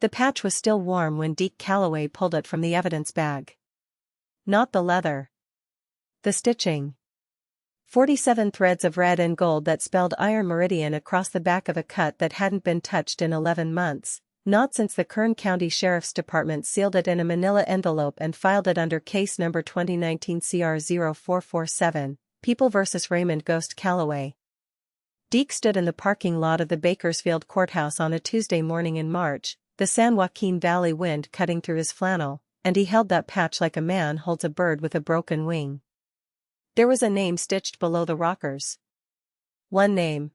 The patch was still warm when Deke Calloway pulled it from the evidence bag. Not the leather. The stitching. 47 threads of red and gold that spelled Iron Meridian across the back of a cut that hadn't been touched in 11 months, not since the Kern County Sheriff's Department sealed it in a manila envelope and filed it under case number 2019 CR 0447, People v. Raymond Ghost Calloway. Deke stood in the parking lot of the Bakersfield courthouse on a Tuesday morning in March, the San Joaquin Valley wind cutting through his flannel, and he held that patch like a man holds a bird with a broken wing. There was a name stitched below the rockers. One name.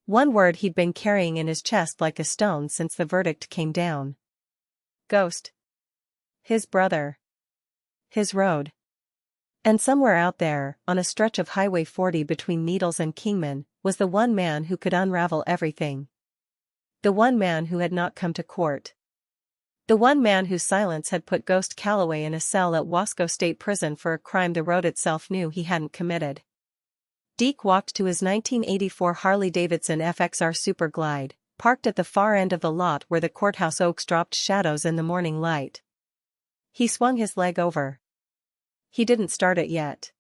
One word he'd been carrying in his chest like a stone since the verdict came down. Ghost. His brother. His road. And somewhere out there, on a stretch of Highway 40 between Needles and Kingman, was the one man who could unravel everything. The one man who had not come to court. The one man whose silence had put Ghost Calloway in a cell at Wasco State Prison for a crime the road itself knew he hadn't committed. Deke walked to his 1984 Harley-Davidson FXR Super Glide, parked at the far end of the lot where the courthouse oaks dropped shadows in the morning light. He swung his leg over. He didn't start it yet.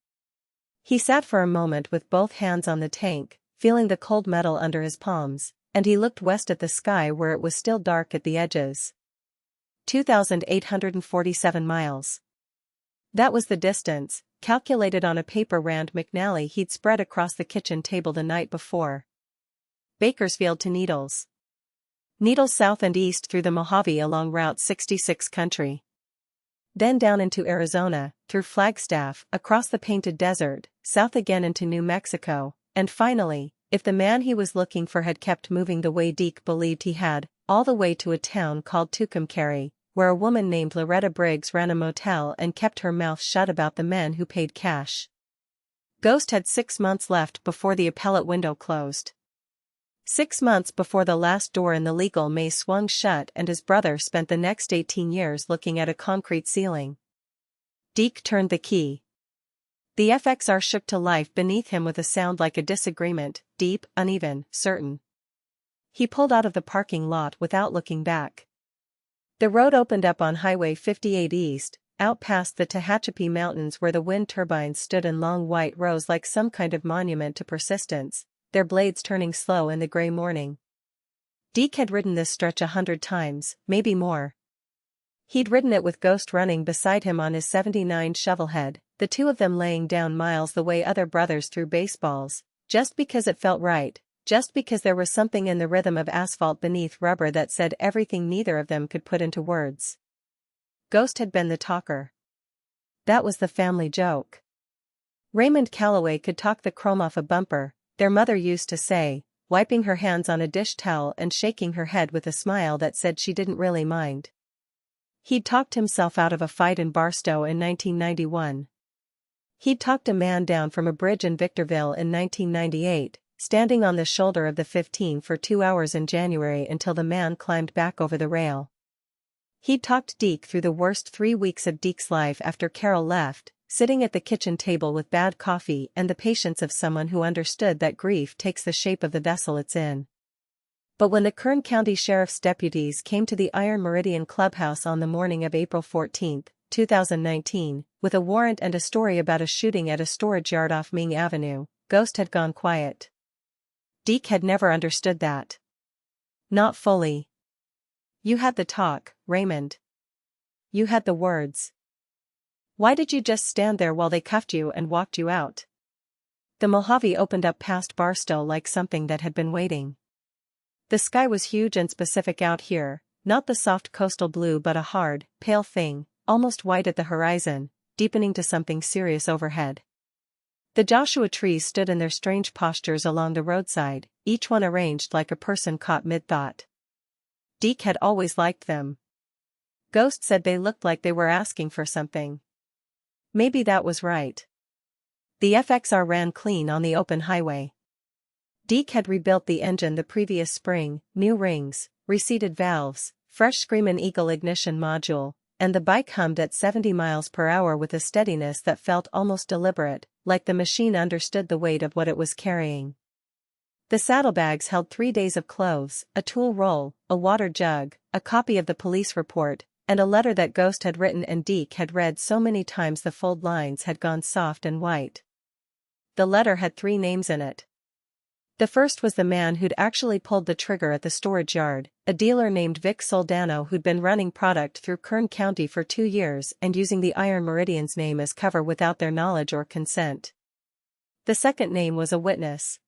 He sat for a moment with both hands on the tank, feeling the cold metal under his palms, and he looked west at the sky where it was still dark at the edges. 2,847 miles. That was the distance, calculated on a paper Rand McNally he'd spread across the kitchen table the night before. Bakersfield to Needles. Needles south and east through the Mojave along Route 66 country. Then down into Arizona, through Flagstaff, across the Painted Desert, south again into New Mexico, and finally, if the man he was looking for had kept moving the way Deke believed he had, all the way to a town called Tucumcari, where a woman named Loretta Briggs ran a motel and kept her mouth shut about the men who paid cash. Ghost had 6 months left before the appellate window closed. 6 months before the last door in the legal maze swung shut and his brother spent the next 18 years looking at a concrete ceiling. Deke turned the key. The FXR shook to life beneath him with a sound like a disagreement, deep, uneven, certain. He pulled out of the parking lot without looking back. The road opened up on Highway 58 East, out past the Tehachapi Mountains where the wind turbines stood in long white rows like some kind of monument to persistence, their blades turning slow in the gray morning. Deke had ridden this stretch 100 times, maybe more. He'd ridden it with Ghost running beside him on his '79 Shovelhead, the two of them laying down miles the way other brothers threw baseballs, just because it felt right. Just because there was something in the rhythm of asphalt beneath rubber that said everything neither of them could put into words. Ghost had been the talker. That was the family joke. Raymond Calloway could talk the chrome off a bumper, their mother used to say, wiping her hands on a dish towel and shaking her head with a smile that said she didn't really mind. He'd talked himself out of a fight in Barstow in 1991. He'd talked a man down from a bridge in Victorville in 1998. Standing on the shoulder of the 15 for 2 hours in January until the man climbed back over the rail. He'd talked Deke through the worst 3 weeks of Deke's life after Carol left, sitting at the kitchen table with bad coffee and the patience of someone who understood that grief takes the shape of the vessel it's in. But when the Kern County Sheriff's deputies came to the Iron Meridian Clubhouse on the morning of April 14, 2019, with a warrant and a story about a shooting at a storage yard off Ming Avenue, Ghost had gone quiet. Deke had never understood that. Not fully. You had the talk, Raymond. You had the words. Why did you just stand there while they cuffed you and walked you out? The Mojave opened up past Barstow like something that had been waiting. The sky was huge and specific out here, not the soft coastal blue but a hard, pale thing, almost white at the horizon, deepening to something serious overhead. The Joshua trees stood in their strange postures along the roadside, each one arranged like a person caught mid-thought. Deke had always liked them. Ghost said they looked like they were asking for something. Maybe that was right. The FXR ran clean on the open highway. Deke had rebuilt the engine the previous spring, new rings, reseated valves, fresh Screamin' Eagle ignition module, and the bike hummed at 70 miles per hour with a steadiness that felt almost deliberate, like the machine understood the weight of what it was carrying. The saddlebags held 3 days of clothes, a tool roll, a water jug, a copy of the police report, and a letter that Ghost had written and Deke had read so many times the fold lines had gone soft and white. The letter had 3 names in it. The first was the man who'd actually pulled the trigger at the storage yard, a dealer named Vic Soldano who'd been running product through Kern County for 2 years and using the Iron Meridian's name as cover without their knowledge or consent. The second name was a witness.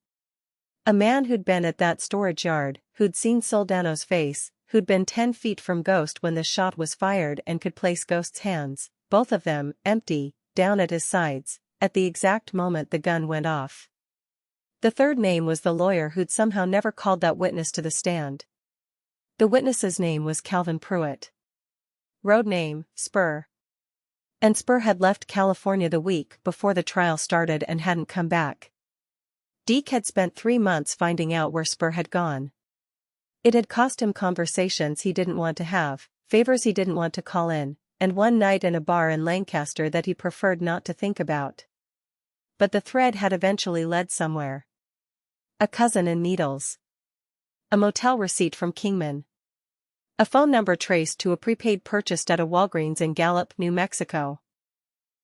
A man who'd been at that storage yard, who'd seen Soldano's face, who'd been 10 feet from Ghost when the shot was fired and could place Ghost's hands, both of them, empty, down at his sides, at the exact moment the gun went off. The third name was the lawyer who'd somehow never called that witness to the stand. The witness's name was Calvin Pruitt. Road name, Spur. And Spur had left California the week before the trial started and hadn't come back. Deke had spent 3 months finding out where Spur had gone. It had cost him conversations he didn't want to have, favors he didn't want to call in, and one night in a bar in Lancaster that he preferred not to think about. But the thread had eventually led somewhere. A cousin in Needles. A motel receipt from Kingman. A phone number traced to a prepaid purchased at a Walgreens in Gallup, New Mexico.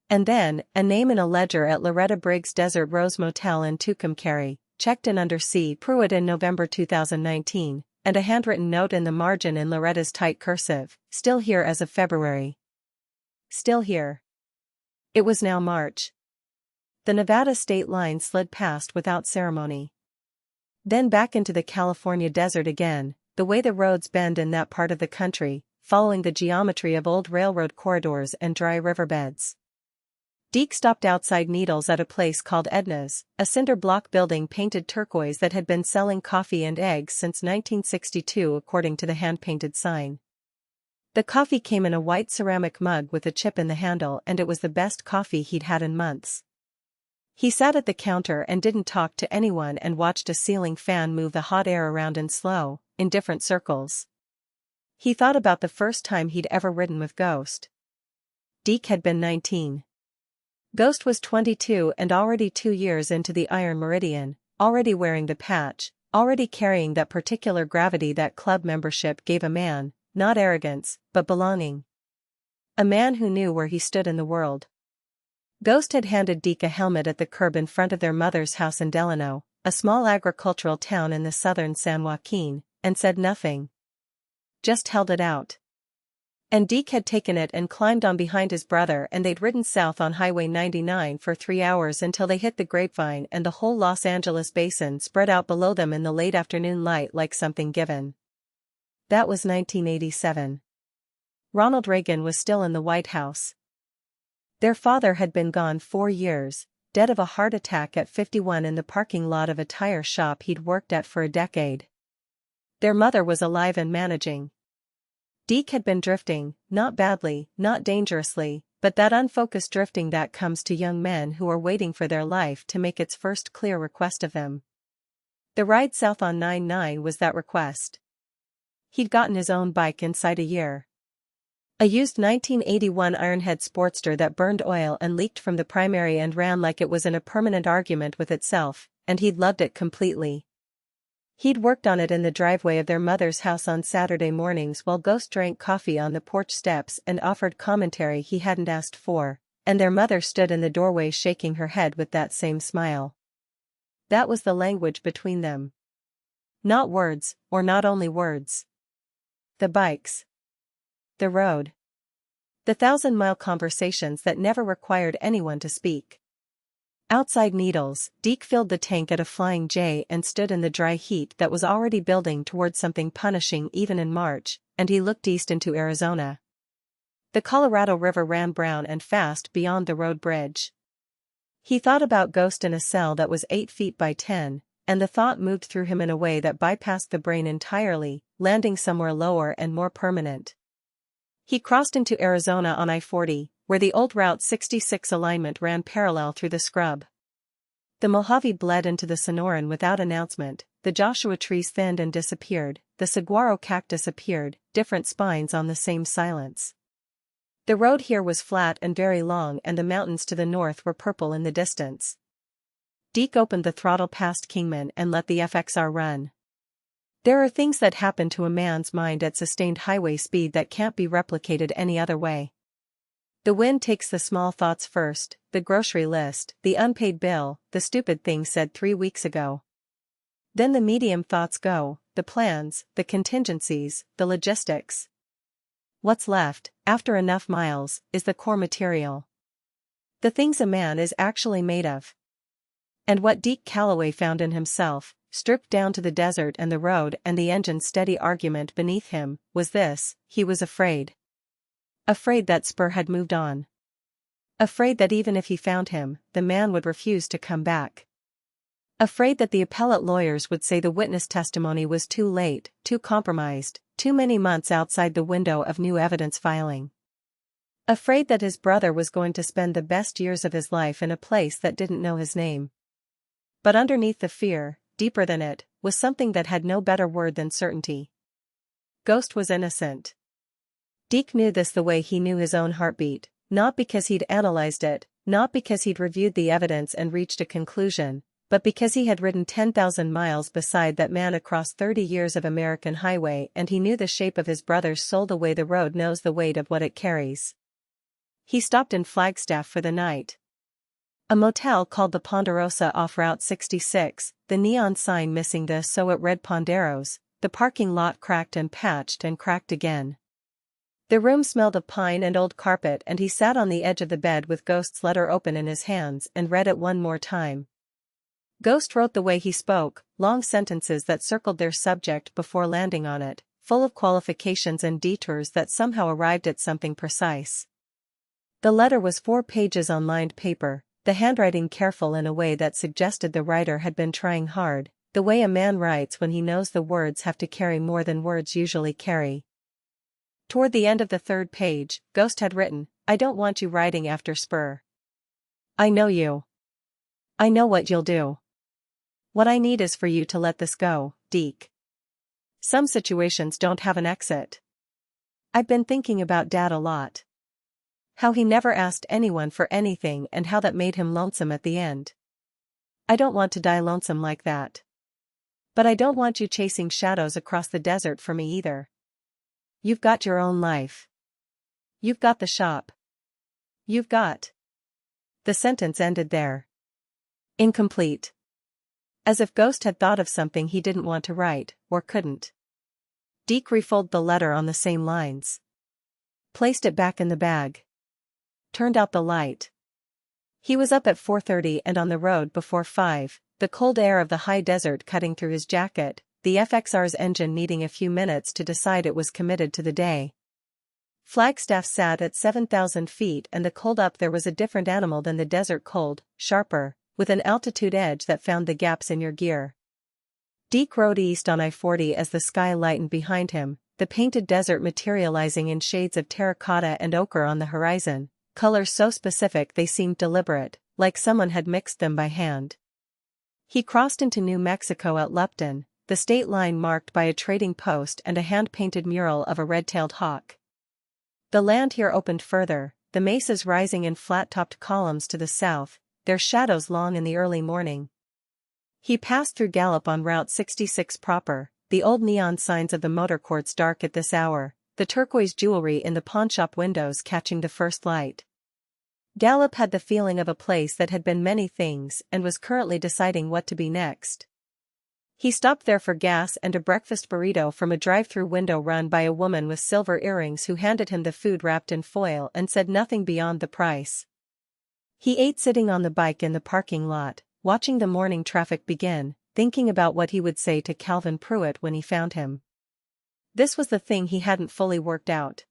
And then, a name in a ledger at Loretta Briggs Desert Rose Motel in Tucumcari, checked in under C. Pruitt in November 2019, and a handwritten note in the margin in Loretta's tight cursive, still here as of February. Still here. It was now March. The Nevada state line slid past without ceremony. Then back into the California desert again, the way the roads bend in that part of the country, following the geometry of old railroad corridors and dry riverbeds. Deke stopped outside Needles at a place called Edna's, a cinder block building painted turquoise that had been selling coffee and eggs since 1962 according to the hand-painted sign. The coffee came in a white ceramic mug with a chip in the handle and it was the best coffee he'd had in months. He sat at the counter and didn't talk to anyone and watched a ceiling fan move the hot air around in slow, indifferent circles. He thought about the first time he'd ever ridden with Ghost. Deke had been 19. Ghost was 22 and already 2 years into the Iron Meridian, already wearing the patch, already carrying that particular gravity that club membership gave a man, not arrogance, but belonging. A man who knew where he stood in the world. Ghost had handed Deke a helmet at the curb in front of their mother's house in Delano, a small agricultural town in the southern San Joaquin, and said nothing. Just held it out. And Deke had taken it and climbed on behind his brother and they'd ridden south on Highway 99 for 3 hours until they hit the Grapevine and the whole Los Angeles basin spread out below them in the late afternoon light like something given. That was 1987. Ronald Reagan was still in the White House. Their father had been gone 4 years, dead of a heart attack at 51 in the parking lot of a tire shop he'd worked at for a decade. Their mother was alive and managing. Deke had been drifting, not badly, not dangerously, but that unfocused drifting that comes to young men who are waiting for their life to make its first clear request of them. The ride south on 99 was that request. He'd gotten his own bike inside a year. A used 1981 Ironhead Sportster that burned oil and leaked from the primary and ran like it was in a permanent argument with itself, and he'd loved it completely. He'd worked on it in the driveway of their mother's house on Saturday mornings while Ghost drank coffee on the porch steps and offered commentary he hadn't asked for, and their mother stood in the doorway shaking her head with that same smile. That was the language between them. Not words, or not only words. The bikes. The road. The 1,000-mile conversations that never required anyone to speak. Outside Needles, Deke filled the tank at a Flying J and stood in the dry heat that was already building toward something punishing even in March, and he looked east into Arizona. The Colorado River ran brown and fast beyond the road bridge. He thought about Ghost in a cell that was 8 feet by 10, and the thought moved through him in a way that bypassed the brain entirely, landing somewhere lower and more permanent. He crossed into Arizona on I-40, where the old Route 66 alignment ran parallel through the scrub. The Mojave bled into the Sonoran without announcement, the Joshua trees thinned and disappeared, the saguaro cactus appeared, different spines on the same silence. The road here was flat and very long and the mountains to the north were purple in the distance. Deke opened the throttle past Kingman and let the FXR run. There are things that happen to a man's mind at sustained highway speed that can't be replicated any other way. The wind takes the small thoughts first, the grocery list, the unpaid bill, the stupid thing said 3 weeks ago. Then the medium thoughts go, the plans, the contingencies, the logistics. What's left, after enough miles, is the core material. The things a man is actually made of. And what Deke Calloway found in himself, stripped down to the desert and the road and the engine's steady argument beneath him, was this: he was afraid. Afraid that Spur had moved on. Afraid that even if he found him, the man would refuse to come back. Afraid that the appellate lawyers would say the witness testimony was too late, too compromised, too many months outside the window of new evidence filing. Afraid that his brother was going to spend the best years of his life in a place that didn't know his name. But underneath the fear, deeper than it, was something that had no better word than certainty. Ghost was innocent. Deke knew this the way he knew his own heartbeat, not because he'd analyzed it, not because he'd reviewed the evidence and reached a conclusion, but because he had ridden 10,000 miles beside that man across 30 years of American highway, and he knew the shape of his brother's soul the way the road knows the weight of what it carries. He stopped in Flagstaff for the night. A motel called the Ponderosa off Route 66, the neon sign missing the "So It Read Ponderos," the parking lot cracked and patched and cracked again. The room smelled of pine and old carpet, and he sat on the edge of the bed with Ghost's letter open in his hands and read it one more time. Ghost wrote the way he spoke, long sentences that circled their subject before landing on it, full of qualifications and detours that somehow arrived at something precise. The letter was 4 pages on lined paper, the handwriting careful in a way that suggested the writer had been trying hard, the way a man writes when he knows the words have to carry more than words usually carry. Toward the end of the 3rd page, Ghost had written, "I don't want you riding after Spur. I know you. I know what you'll do. What I need is for you to let this go, Deke. Some situations don't have an exit. I've been thinking about Dad a lot. How he never asked anyone for anything and how that made him lonesome at the end. I don't want to die lonesome like that. But I don't want you chasing shadows across the desert for me either. You've got your own life. You've got the shop. You've got..." The sentence ended there. Incomplete. As if Ghost had thought of something he didn't want to write, or couldn't. Deke refolded the letter on the same lines. Placed it back in the bag. Turned out the light. He was up at 4:30 and on the road before 5, the cold air of the high desert cutting through his jacket, the FXR's engine needing a few minutes to decide it was committed to the day. Flagstaff sat at 7,000 feet, and the cold up there was a different animal than the desert cold, sharper, with an altitude edge that found the gaps in your gear. Deke rode east on I-40 as the sky lightened behind him, the painted desert materializing in shades of terracotta and ochre on the horizon, colors so specific they seemed deliberate, like someone had mixed them by hand. He crossed into New Mexico at Lupton, the state line marked by a trading post and a hand-painted mural of a red-tailed hawk. The land here opened further, the mesas rising in flat-topped columns to the south, their shadows long in the early morning. He passed through Gallup on Route 66 proper, the old neon signs of the motor courts dark at this hour, the turquoise jewelry in the pawnshop windows catching the first light. Gallup had the feeling of a place that had been many things and was currently deciding what to be next. He stopped there for gas and a breakfast burrito from a drive-through window run by a woman with silver earrings who handed him the food wrapped in foil and said nothing beyond the price. He ate sitting on the bike in the parking lot, watching the morning traffic begin, thinking about what he would say to Calvin Pruitt when he found him. This was the thing he hadn't fully worked out.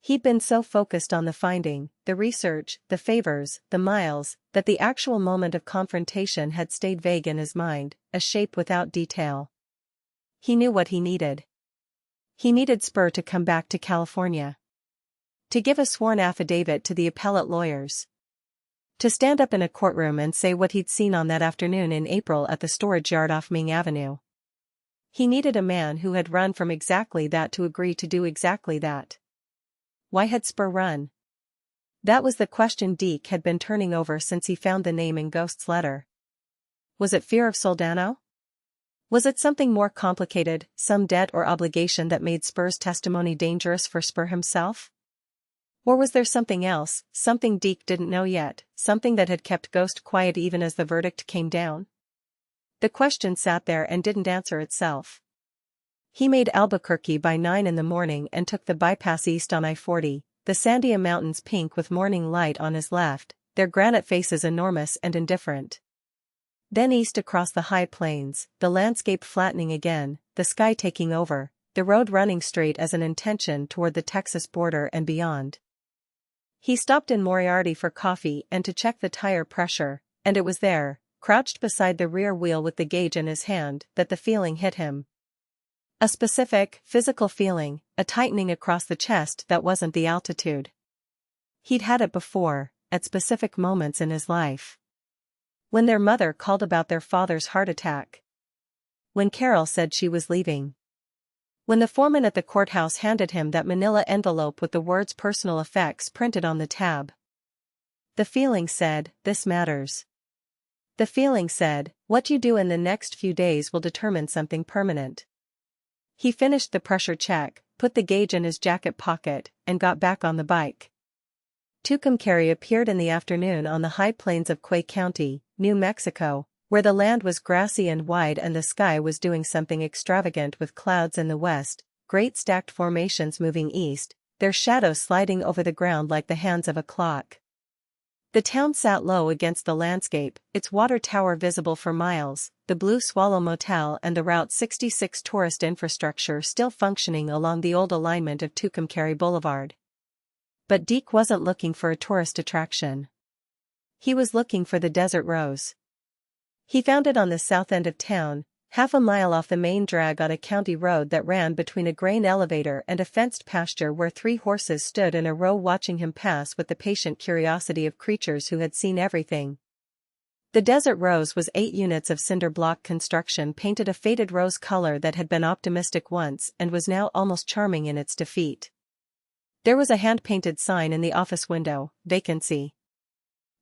He'd been so focused on the finding, the research, the favors, the miles, that the actual moment of confrontation had stayed vague in his mind, a shape without detail. He knew what he needed. He needed Spur to come back to California. To give a sworn affidavit to the appellate lawyers. To stand up in a courtroom and say what he'd seen on that afternoon in April at the storage yard off Ming Avenue. He needed a man who had run from exactly that to agree to do exactly that. Why had Spur run? That was the question Deke had been turning over since he found the name in Ghost's letter. Was it fear of Soldano? Was it something more complicated, some debt or obligation that made Spur's testimony dangerous for Spur himself? Or was there something else, something Deke didn't know yet, something that had kept Ghost quiet even as the verdict came down? The question sat there and didn't answer itself. He made Albuquerque by 9 in the morning and took the bypass east on I-40, the Sandia Mountains pink with morning light on his left, their granite faces enormous and indifferent. Then east across the high plains, the landscape flattening again, the sky taking over, the road running straight as an intention toward the Texas border and beyond. He stopped in Moriarty for coffee and to check the tire pressure, and it was there, crouched beside the rear wheel with the gauge in his hand, that the feeling hit him. A specific, physical feeling, a tightening across the chest that wasn't the altitude. He'd had it before, at specific moments in his life. When their mother called about their father's heart attack. When Carol said she was leaving. When the foreman at the courthouse handed him that manila envelope with the words personal effects printed on the tab. The feeling said, this matters. The feeling said, what you do in the next few days will determine something permanent. He finished the pressure check, put the gauge in his jacket pocket, and got back on the bike. Tucumcari appeared in the afternoon on the high plains of Quay County, New Mexico, where the land was grassy and wide and the sky was doing something extravagant with clouds in the west, great stacked formations moving east, their shadows sliding over the ground like the hands of a clock. The town sat low against the landscape, its water tower visible for miles, the Blue Swallow Motel and the Route 66 tourist infrastructure still functioning along the old alignment of Tucumcari Boulevard. But Deke wasn't looking for a tourist attraction. He was looking for the Desert Rose. He found it on the south end of town, half a mile off the main drag on a county road that ran between a grain elevator and a fenced pasture where 3 horses stood in a row watching him pass with the patient curiosity of creatures who had seen everything. The Desert Rose was 8 units of cinder block construction painted a faded rose color that had been optimistic once and was now almost charming in its defeat. There was a hand-painted sign in the office window, vacancy.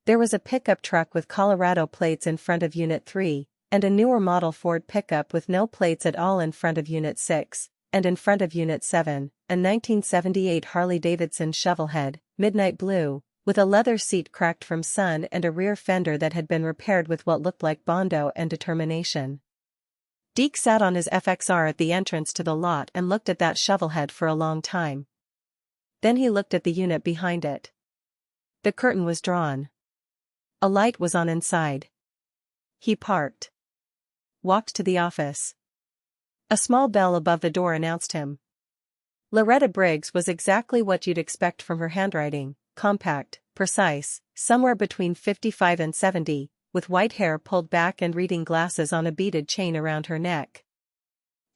There was a pickup truck with Colorado plates in front of Unit 3, and a newer model Ford pickup with no plates at all in front of Unit 6, and in front of Unit 7, a 1978 Harley-Davidson Shovelhead, midnight blue, with a leather seat cracked from sun and a rear fender that had been repaired with what looked like bondo and determination. Deke sat on his FXR at the entrance to the lot and looked at that Shovelhead for a long time. Then he looked at the unit behind it. The curtain was drawn. A light was on inside. He parked. Walked to the office. A small bell above the door announced him. Loretta Briggs was exactly what you'd expect from her handwriting, compact, precise, somewhere between 55 and 70, with white hair pulled back and reading glasses on a beaded chain around her neck.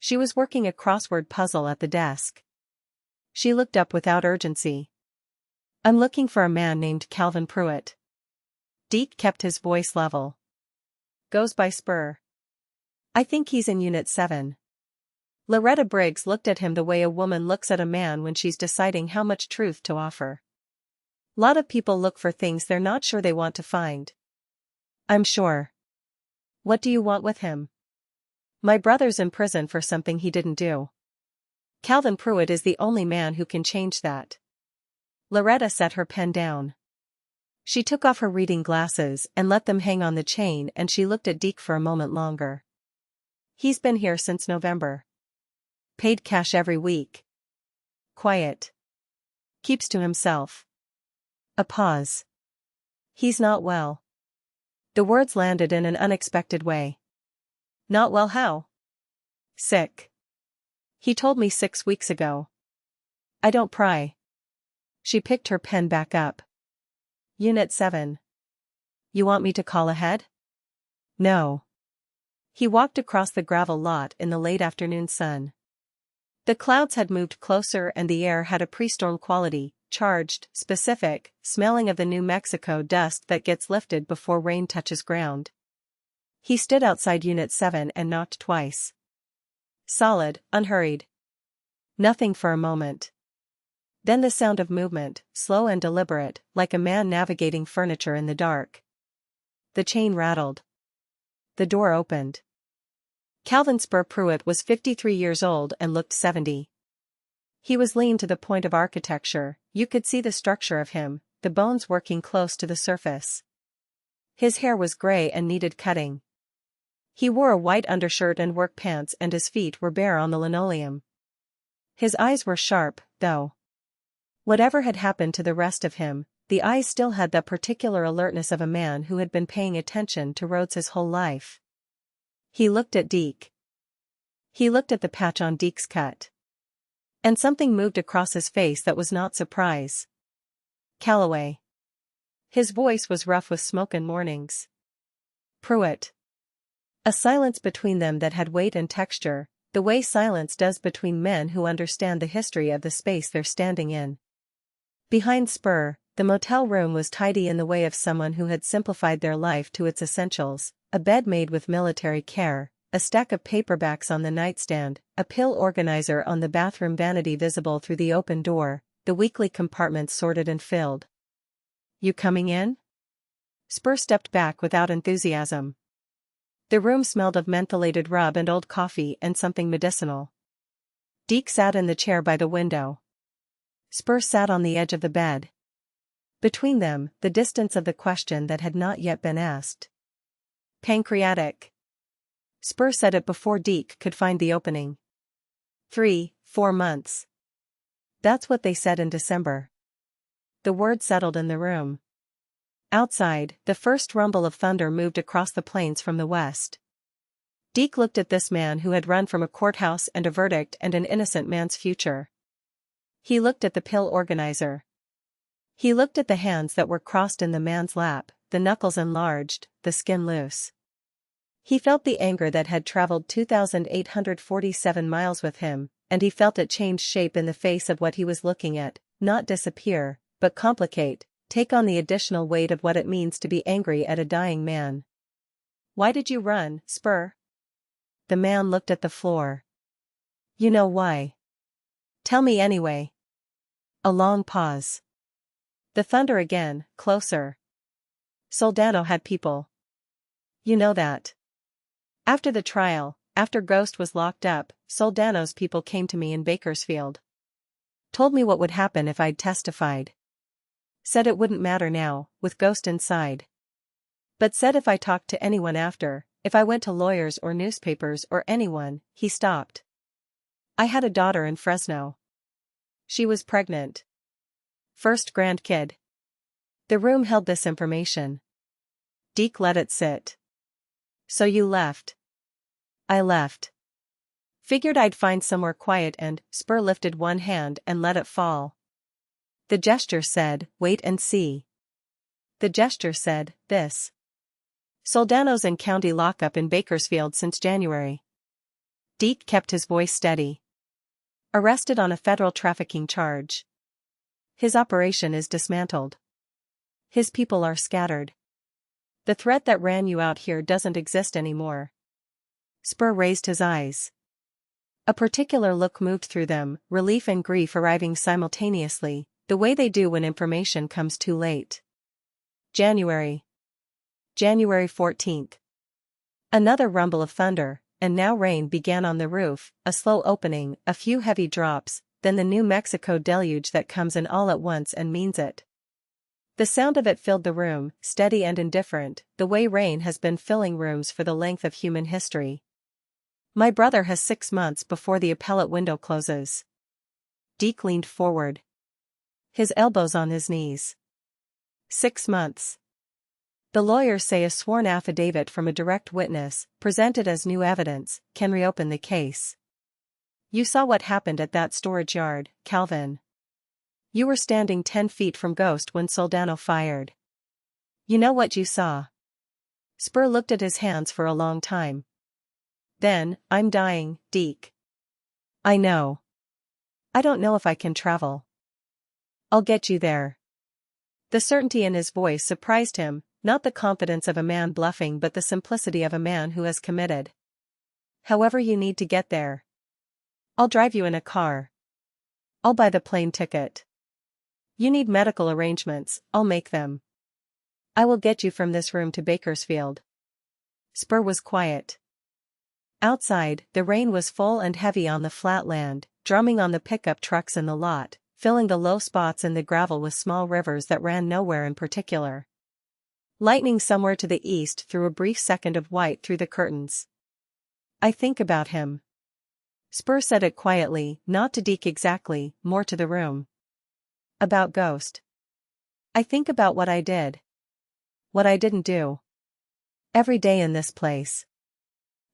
She was working a crossword puzzle at the desk. She looked up without urgency. I'm looking for a man named Calvin Pruitt. Deke kept his voice level. Goes by Spur. I think he's in Unit 7. Loretta Briggs looked at him the way a woman looks at a man when she's deciding how much truth to offer. Lot of people look for things they're not sure they want to find. I'm sure. What do you want with him? My brother's in prison for something he didn't do. Calvin Pruitt is the only man who can change that. Loretta set her pen down. She took off her reading glasses and let them hang on the chain, and she looked at Deke for a moment longer. He's been here since November. Paid cash every week. Quiet. Keeps to himself. A pause. He's not well. The words landed in an unexpected way. Not well how? Sick. He told me 6 weeks ago. I don't pry. She picked her pen back up. Unit 7. You want me to call ahead? No. He walked across the gravel lot in the late afternoon sun. The clouds had moved closer and the air had a pre-storm quality, charged, specific, smelling of the New Mexico dust that gets lifted before rain touches ground. He stood outside Unit 7 and knocked twice. Solid, unhurried. Nothing for a moment. Then the sound of movement, slow and deliberate, like a man navigating furniture in the dark. The chain rattled. the door opened. Calvin Spur Pruitt was 53 years old and looked 70. He was lean to the point of architecture, you could see the structure of him, the bones working close to the surface. His hair was gray and needed cutting. He wore a white undershirt and work pants and his feet were bare on the linoleum. His eyes were sharp, though. Whatever had happened to the rest of him, the eyes still had that particular alertness of a man who had been paying attention to roads his whole life. He looked at Deke. He looked at the patch on Deke's cut. And something moved across his face that was not surprise. Calloway. His voice was rough with smoke and mornings. Pruitt. A silence between them that had weight and texture, the way silence does between men who understand the history of the space they're standing in. Behind Spur, the motel room was tidy in the way of someone who had simplified their life to its essentials, a bed made with military care, a stack of paperbacks on the nightstand, a pill organizer on the bathroom vanity visible through the open door, the weekly compartments sorted and filled. You coming in? Spur stepped back without enthusiasm. The room smelled of mentholated rub and old coffee and something medicinal. Deke sat in the chair by the window. Spur sat on the edge of the bed. Between them, the distance of the question that had not yet been asked. Pancreatic. Spur said it before Deke could find the opening. 3-4 months. That's what they said in December. The word settled in the room. Outside, the first rumble of thunder moved across the plains from the west. Deke looked at this man who had run from a courthouse and a verdict and an innocent man's future. He looked at the pill organizer. He looked at the hands that were crossed in the man's lap, the knuckles enlarged, the skin loose. He felt the anger that had traveled 2,847 miles with him, and he felt it change shape in the face of what he was looking at, not disappear, but complicate, take on the additional weight of what it means to be angry at a dying man. Why did you run, Spur? The man looked at the floor. You know why. Tell me anyway. A long pause. The thunder again, closer. Soldano had people. You know that. After the trial, after Ghost was locked up, Soldano's people came to me in Bakersfield. Told me what would happen if I'd testified. Said it wouldn't matter now, with Ghost inside. But said if I talked to anyone after, if I went to lawyers or newspapers or anyone, he stopped. I had a daughter in Fresno. She was pregnant. First grandkid. The room held this information. Deke let it sit. So you left. I left. Figured I'd find somewhere quiet and, Spur lifted one hand and let it fall. The gesture said, wait and see. The gesture said, this. Soldano's in county lockup in Bakersfield since January. Deke kept his voice steady. Arrested on a federal trafficking charge. His operation is dismantled. His people are scattered. The threat that ran you out here doesn't exist anymore. Spur raised his eyes. A particular look moved through them, relief and grief arriving simultaneously, the way they do when information comes too late. January 14th. Another rumble of thunder, and now rain began on the roof, a slow opening, a few heavy drops, then the New Mexico deluge that comes in all at once and means it. The sound of it filled the room, steady and indifferent, the way rain has been filling rooms for the length of human history. My brother has 6 months before the appellate window closes. Deke leaned forward. His elbows on his knees. 6 months. The lawyers say a sworn affidavit from a direct witness, presented as new evidence, can reopen the case. You saw what happened at that storage yard, Calvin. You were standing 10 feet from Ghost when Soldano fired. You know what you saw. Spur looked at his hands for a long time. Then, I'm dying, Deke. I know. I don't know if I can travel. I'll get you there. The certainty in his voice surprised him, not the confidence of a man bluffing but the simplicity of a man who has committed. However you need to get there. I'll drive you in a car. I'll buy the plane ticket. You need medical arrangements, I'll make them. I will get you from this room to Bakersfield. Spur was quiet. Outside, the rain was full and heavy on the flat land, drumming on the pickup trucks in the lot, filling the low spots in the gravel with small rivers that ran nowhere in particular. Lightning somewhere to the east threw a brief second of white through the curtains. I think about him. Spur said it quietly, not to Deke exactly, more to the room. About Ghost. I think about what I did. What I didn't do. Every day in this place.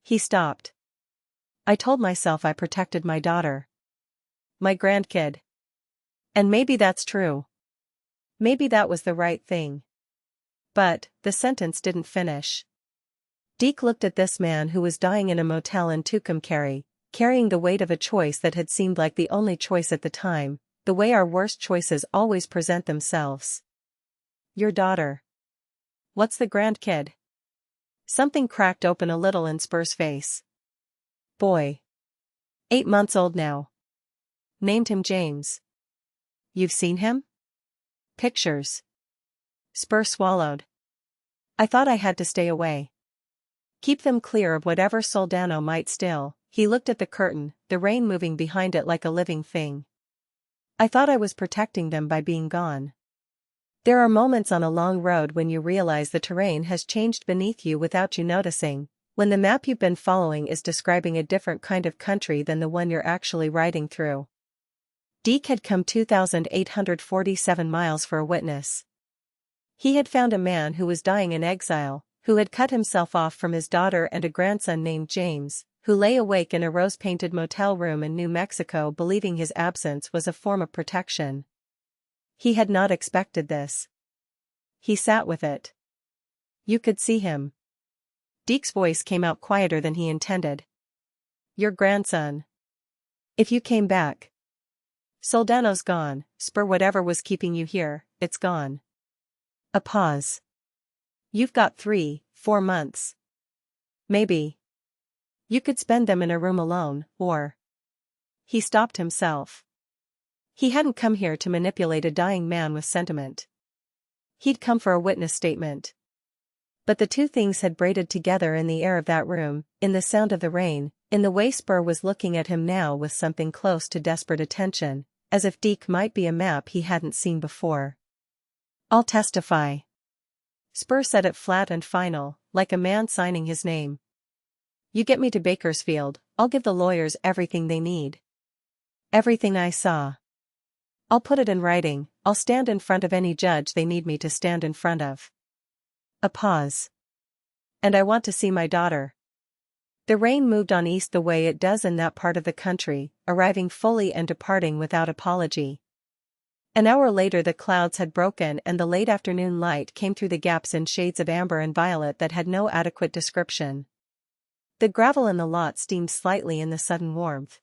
He stopped. I told myself I protected my daughter. My grandkid. And maybe that's true. Maybe that was the right thing. But, the sentence didn't finish. Deke looked at this man who was dying in a motel in Tucumcari, carrying the weight of a choice that had seemed like the only choice at the time, the way our worst choices always present themselves. Your daughter. What's the grandkid? Something cracked open a little in Spur's face. Boy. 8 months old now. Named him James. You've seen him? Pictures. Spur swallowed. I thought I had to stay away. Keep them clear of whatever Soldano might steal. He looked at the curtain, the rain moving behind it like a living thing. I thought I was protecting them by being gone. There are moments on a long road when you realize the terrain has changed beneath you without you noticing, when the map you've been following is describing a different kind of country than the one you're actually riding through. Deke had come 2,847 miles for a witness. He had found a man who was dying in exile, who had cut himself off from his daughter and a grandson named James, who lay awake in a rose-painted motel room in New Mexico believing his absence was a form of protection. He had not expected this. He sat with it. You could see him. Deke's voice came out quieter than he intended. Your grandson. If you came back. Soldano's gone, Spur, whatever was keeping you here, it's gone. A pause. You've got 3, 4 months. Maybe. You could spend them in a room alone, or... He stopped himself. He hadn't come here to manipulate a dying man with sentiment. He'd come for a witness statement. But the two things had braided together in the air of that room, in the sound of the rain, in the way Spur was looking at him now with something close to desperate attention, as if Deke might be a map he hadn't seen before. I'll testify. Spur said it flat and final, like a man signing his name. You get me to Bakersfield, I'll give the lawyers everything they need. Everything I saw. I'll put it in writing, I'll stand in front of any judge they need me to stand in front of. A pause. And I want to see my daughter. The rain moved on east the way it does in that part of the country, arriving fully and departing without apology. An hour later the clouds had broken and the late afternoon light came through the gaps in shades of amber and violet that had no adequate description. The gravel in the lot steamed slightly in the sudden warmth.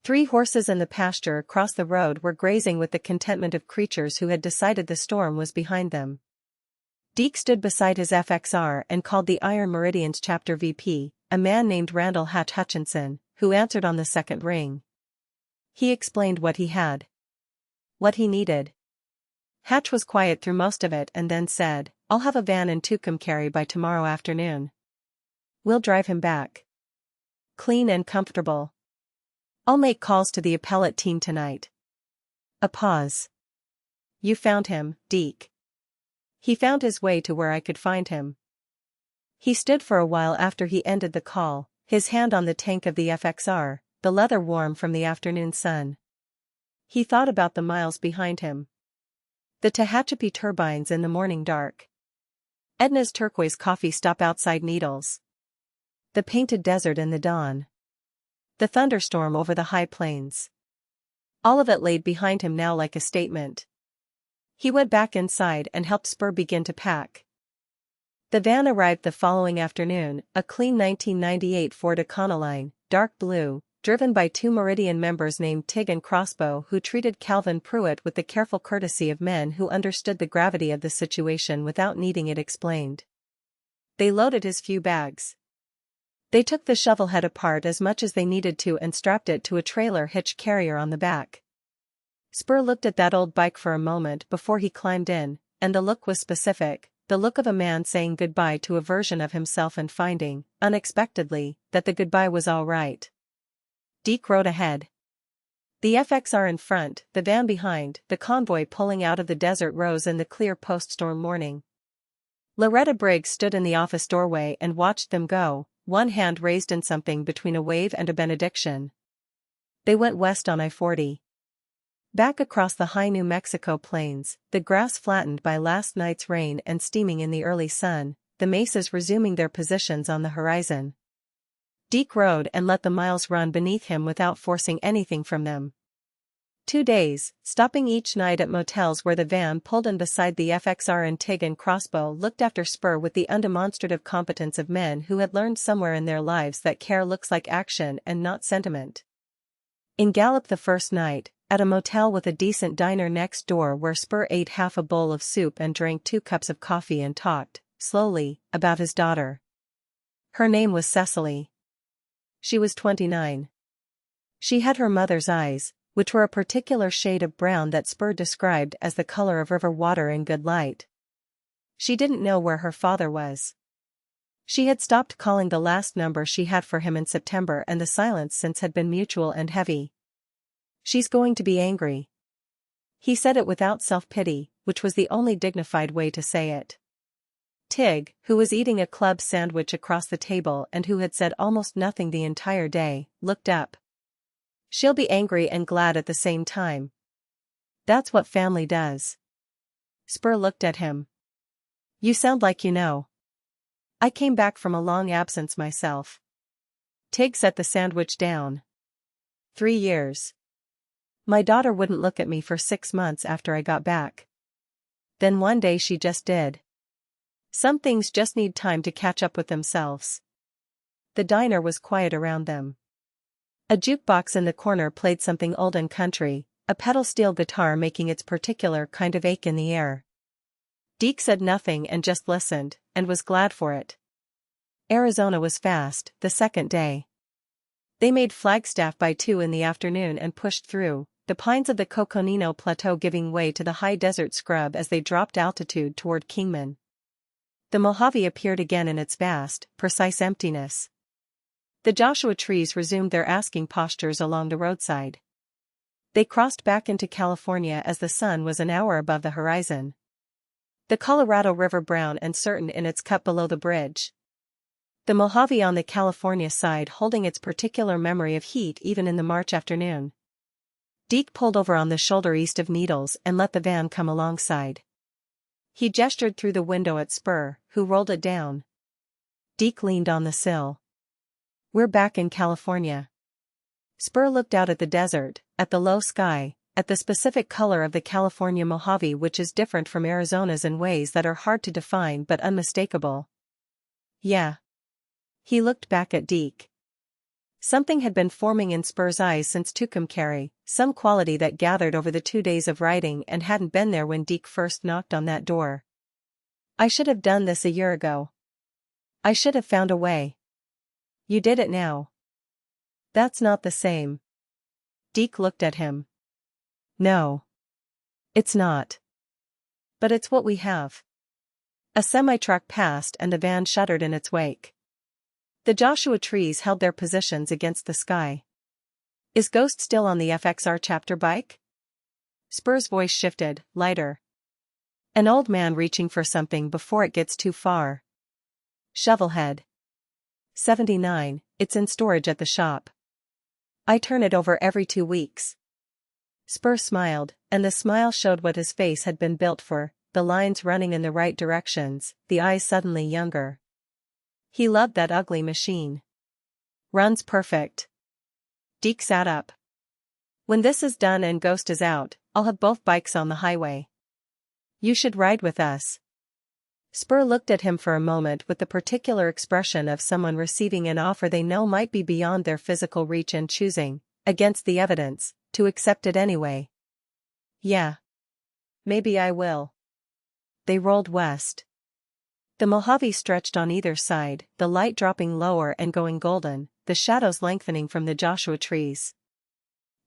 3 horses in the pasture across the road were grazing with the contentment of creatures who had decided the storm was behind them. Deke stood beside his FXR and called the Iron Meridian's chapter VP, a man named Randall Hatch Hutchinson, who answered on the second ring. He explained what he had. What he needed. Hatch was quiet through most of it and then said, I'll have a van in Tucumcari by tomorrow afternoon. We'll drive him back. Clean and comfortable. I'll make calls to the appellate team tonight. A pause. You found him, Deke. He found his way to where I could find him. He stood for a while after he ended the call, his hand on the tank of the FXR, the leather warm from the afternoon sun. He thought about the miles behind him. The Tehachapi turbines in the morning dark. Edna's turquoise coffee stop outside Needles. The painted desert in the dawn. The thunderstorm over the high plains. All of it laid behind him now like a statement. He went back inside and helped Spur begin to pack. The van arrived the following afternoon, a clean 1998 Ford Econoline, dark blue, driven by 2 Meridian members named Tig and Crossbow who treated Calvin Pruitt with the careful courtesy of men who understood the gravity of the situation without needing it explained. They loaded his few bags. They took the shovel head apart as much as they needed to and strapped it to a trailer hitch carrier on the back. Spur looked at that old bike for a moment before he climbed in, and the look was specific, the look of a man saying goodbye to a version of himself and finding, unexpectedly, that the goodbye was all right. Deke rode ahead. The FXR in front, the van behind, the convoy pulling out of the desert rose in the clear post-storm morning. Loretta Briggs stood in the office doorway and watched them go, one hand raised in something between a wave and a benediction. They went west on I-40. Back across the high New Mexico plains, the grass flattened by last night's rain and steaming in the early sun, the mesas resuming their positions on the horizon. Deke rode and let the miles run beneath him without forcing anything from them. 2 days, stopping each night at motels where the van pulled in beside the FXR and Tig and Crossbow looked after Spur with the undemonstrative competence of men who had learned somewhere in their lives that care looks like action and not sentiment. In Gallup the first night, at a motel with a decent diner next door where Spur ate half a bowl of soup and drank 2 cups of coffee and talked, slowly, about his daughter. Her name was Cecily. She was 29. She had her mother's eyes, which were a particular shade of brown that Spur described as the color of river water in good light. She didn't know where her father was. She had stopped calling the last number she had for him in September, and the silence since had been mutual and heavy. "She's going to be angry." He said it without self-pity, which was the only dignified way to say it. Tig, who was eating a club sandwich across the table and who had said almost nothing the entire day, looked up. "She'll be angry and glad at the same time. That's what family does." Spur looked at him. "You sound like you know." "I came back from a long absence myself." Tig set the sandwich down. 3 years. My daughter wouldn't look at me for 6 months after I got back. Then one day she just did. Some things just need time to catch up with themselves. The diner was quiet around them. A jukebox in the corner played something old and country, a pedal steel guitar making its particular kind of ache in the air. Deke said nothing and just listened, and was glad for it. Arizona was fast, the second day. They made Flagstaff by 2 in the afternoon and pushed through, the pines of the Coconino Plateau giving way to the high desert scrub as they dropped altitude toward Kingman. The Mojave appeared again in its vast, precise emptiness. The Joshua trees resumed their asking postures along the roadside. They crossed back into California as the sun was an hour above the horizon. The Colorado River brown and certain in its cut below the bridge. The Mojave on the California side holding its particular memory of heat even in the March afternoon. Deke pulled over on the shoulder east of Needles and let the van come alongside. He gestured through the window at Spur, who rolled it down. Deke leaned on the sill. "We're back in California." Spur looked out at the desert, at the low sky, at the specific color of the California Mojave, which is different from Arizona's in ways that are hard to define but unmistakable. "Yeah." He looked back at Deke. Something had been forming in Spur's eyes since Tucumcari, some quality that gathered over the 2 days of riding and hadn't been there when Deke first knocked on that door. "I should have done this a year ago. I should have found a way." "You did it now." "That's not the same." Deke looked at him. "No. It's not. But it's what we have." A semi-truck passed and the van shuddered in its wake. The Joshua trees held their positions against the sky. "Is Ghost still on the FXR chapter bike?" Spur's voice shifted, lighter. "An old man reaching for something before it gets too far." "Shovelhead." 79, it's in storage at the shop. I turn it over every 2 weeks. Spur smiled, and the smile showed what his face had been built for, the lines running in the right directions, the eyes suddenly younger. He loved that ugly machine. "Runs perfect." Deke sat up. "When this is done and Ghost is out, I'll have both bikes on the highway. You should ride with us." Spur looked at him for a moment with the particular expression of someone receiving an offer they know might be beyond their physical reach and choosing, against the evidence, to accept it anyway. "Yeah. Maybe I will." They rolled west. The Mojave stretched on either side, the light dropping lower and going golden, the shadows lengthening from the Joshua trees.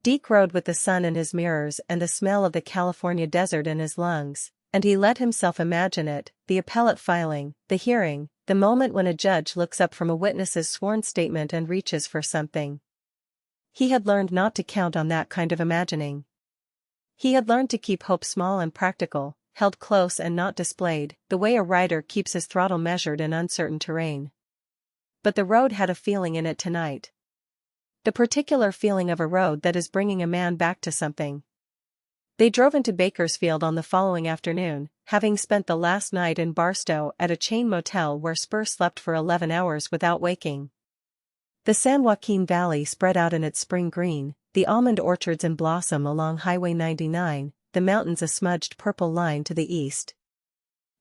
Deke rode with the sun in his mirrors and the smell of the California desert in his lungs, and he let himself imagine it, the appellate filing, the hearing, the moment when a judge looks up from a witness's sworn statement and reaches for something. He had learned not to count on that kind of imagining. He had learned to keep hope small and practical, held close and not displayed, the way a rider keeps his throttle measured in uncertain terrain. But the road had a feeling in it tonight. The particular feeling of a road that is bringing a man back to something. They drove into Bakersfield on the following afternoon, having spent the last night in Barstow at a chain motel where Spur slept for 11 hours without waking. The San Joaquin Valley spread out in its spring green, the almond orchards in blossom along Highway 99, the mountains a smudged purple line to the east.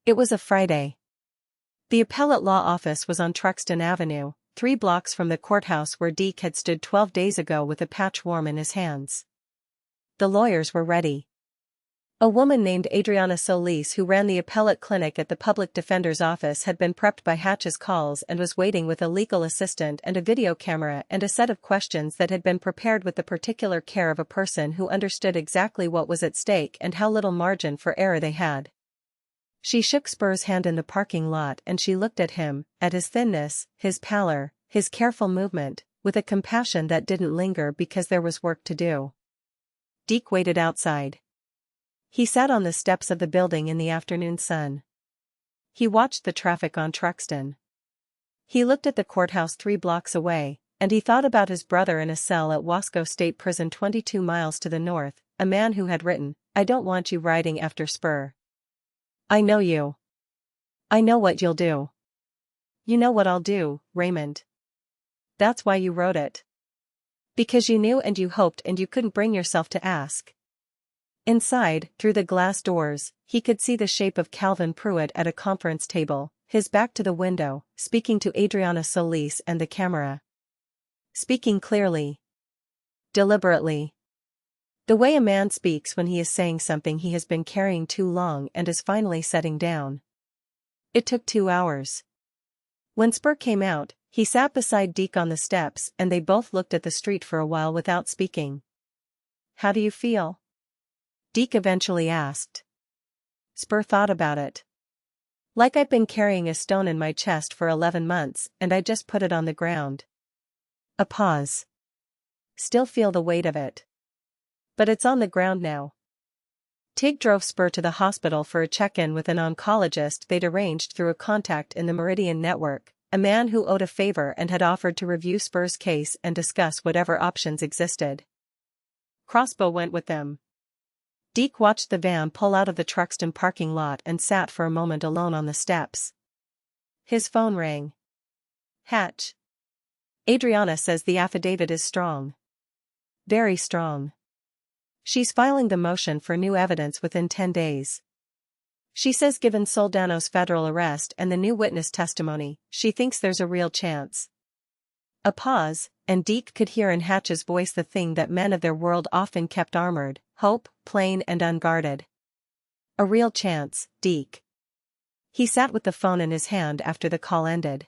It was a Friday. The appellate law office was on Truxtun Avenue, 3 blocks from the courthouse where Deke had stood 12 days ago with a patch warm in his hands. The lawyers were ready. A woman named Adriana Solis, who ran the appellate clinic at the public defender's office, had been prepped by Hatch's calls and was waiting with a legal assistant and a video camera and a set of questions that had been prepared with the particular care of a person who understood exactly what was at stake and how little margin for error they had. She shook Spur's hand in the parking lot and she looked at him, at his thinness, his pallor, his careful movement, with a compassion that didn't linger because there was work to do. Deke waited outside. He sat on the steps of the building in the afternoon sun. He watched the traffic on Truxtun. He looked at the courthouse 3 blocks away, and he thought about his brother in a cell at Wasco State Prison 22 miles to the north, a man who had written, "I don't want you riding after Spur. I know you. I know what you'll do. You know what I'll do, Raymond. That's why you wrote it. Because you knew and you hoped and you couldn't bring yourself to ask." Inside, through the glass doors, he could see the shape of Calvin Pruitt at a conference table, his back to the window, speaking to Adriana Solis and the camera. Speaking clearly. Deliberately. The way a man speaks when he is saying something he has been carrying too long and is finally setting down. It took 2 hours. When Spur came out, he sat beside Deke on the steps and they both looked at the street for a while without speaking. "How do you feel?" Deke eventually asked. Spur thought about it. "Like I've been carrying a stone in my chest for 11 months and I just put it on the ground." A pause. "Still feel the weight of it. But it's on the ground now." Tig drove Spur to the hospital for a check-in with an oncologist they'd arranged through a contact in the Meridian network, a man who owed a favor and had offered to review Spur's case and discuss whatever options existed. Crossbow went with them. Deke watched the van pull out of the Truxtun parking lot and sat for a moment alone on the steps. His phone rang. "Hatch. Adriana says the affidavit is strong. Very strong. She's filing the motion for new evidence within 10 days. She says given Soldano's federal arrest and the new witness testimony, she thinks there's a real chance." A pause, and Deke could hear in Hatch's voice the thing that men of their world often kept armored, hope, plain and unguarded. "A real chance, Deke." He sat with the phone in his hand after the call ended.